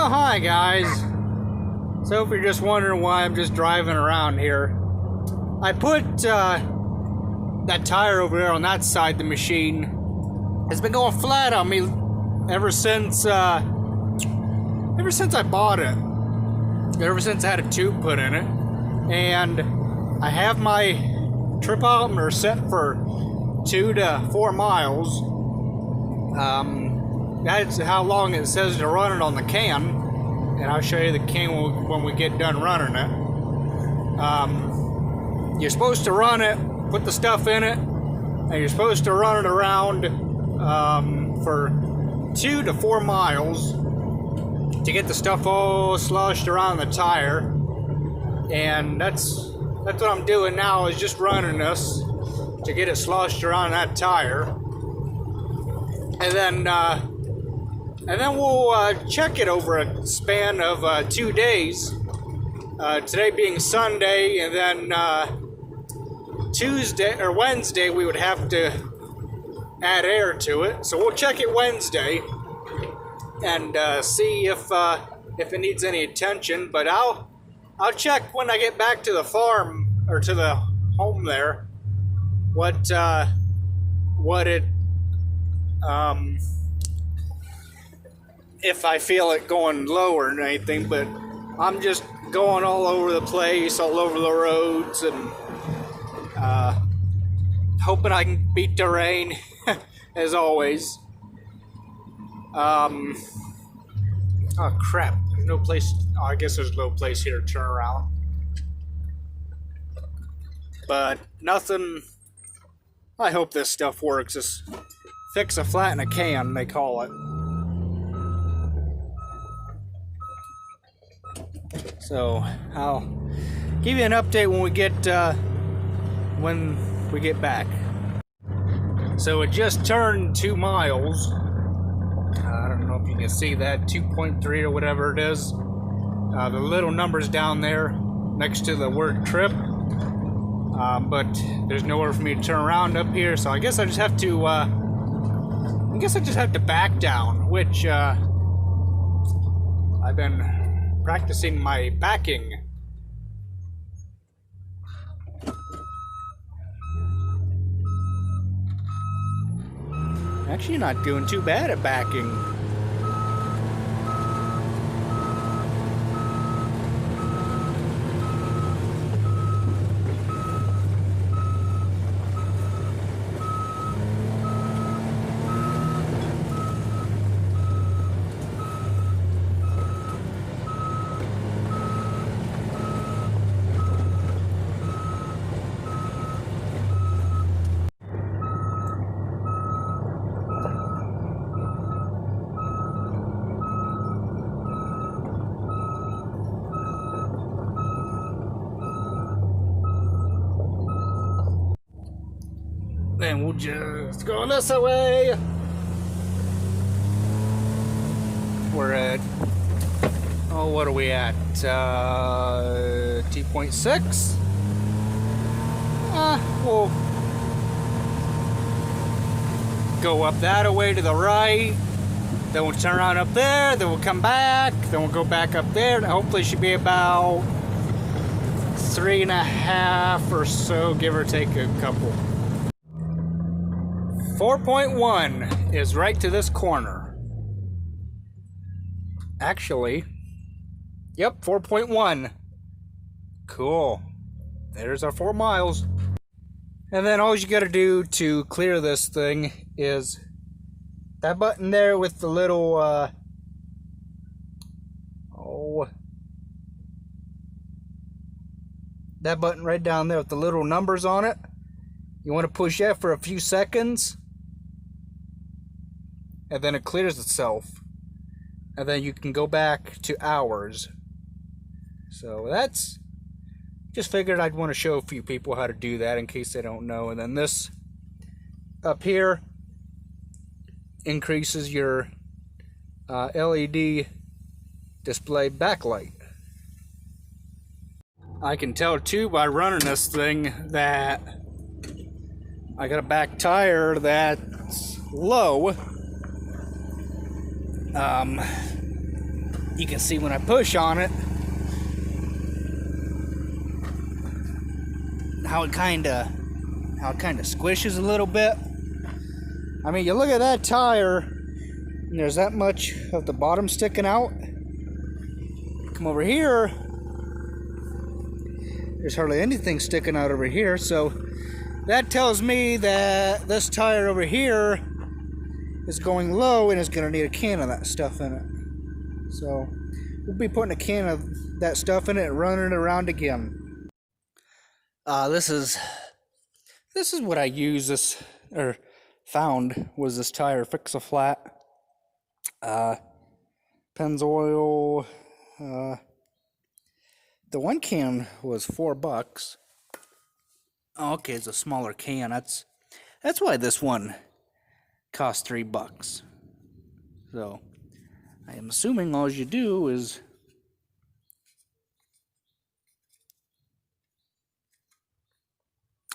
Well, hi guys. So if you're just wondering why I'm just driving around here, I put that tire over there on that side of the machine. It's been going flat on me ever since I bought it. Ever since I had a tube put in it. And I have my trip odometer set for 2 to 4 miles. That's how long it says to run it on the can, and I'll show you the can when we get done running it. You're supposed to run it, put the stuff in it, and you're supposed to run it around for 2 to 4 miles to get the stuff all sloshed around the tire. And that's what I'm doing now, is just running this to get it sloshed around that tire. And then we'll check it over a span of 2 days. Today being Sunday, and then Tuesday or Wednesday we would have to add air to it. So we'll check it Wednesday and see if it needs any attention. But I'll check when I get back to the farm or to the home there. What it if I feel it going lower or anything, but I'm just going all over the place, all over the roads, and hoping I can beat the rain, as always. Oh crap, there's no place, I guess there's no place here to turn around. But nothing, I hope this stuff works. Just fix a flat in a can, they call it. So I'll give you an update when we get back. So it just turned 2 miles. I don't know if you can see that, 2.3 or whatever it is. The little numbers down there next to the word trip. But there's nowhere for me to turn around up here, so I guess I just have to back down, which I've been practicing my backing. Actually, not doing too bad at backing. Then we'll just go this way. We're at, oh, what are we at? T.6. We'll go up that way to the right. Then we'll turn around up there. Then we'll come back. Then we'll go back up there. And hopefully, it should be about 3.5 or so, give or take a couple. 4.1 is right to this corner. Actually, yep, 4.1. Cool. There's our 4 miles. And then all you gotta do to clear this thing is that button there with the little, that button right down there with the little numbers on it. You want to push that for a few seconds, and then it clears itself, and then you can go back to hours. So that's, just figured I'd want to show a few people how to do that in case they don't know. And then this up here increases your LED display backlight. I can tell too by running this thing that I got a back tire that's low. you can see when I push on it how it kind of squishes a little bit. I mean, you look at that tire and there's that much of the bottom sticking out. Come over here, there's hardly anything sticking out over here, so that tells me that this tire over here is going low and is going to need a can of that stuff in it. So we'll be putting a can of that stuff in it and running it around again. This is what I use this, or found, was this tire Fix-A-Flat. Pennzoil. The one can was $4. Oh, okay, it's a smaller can. That's why this one cost $3. So I am assuming all you do is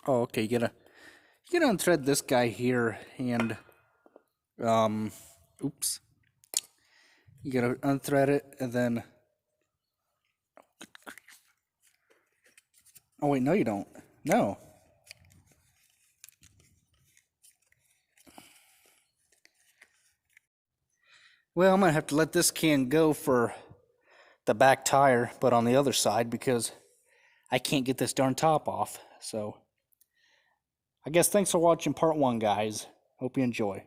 you gotta unthread this guy here, and oops, you gotta unthread it, and then oh wait, no you don't. No. Well, I'm gonna have to let this can go for the back tire, but on the other side, because I can't get this darn top off. So I guess thanks for watching part 1, guys. Hope you enjoy.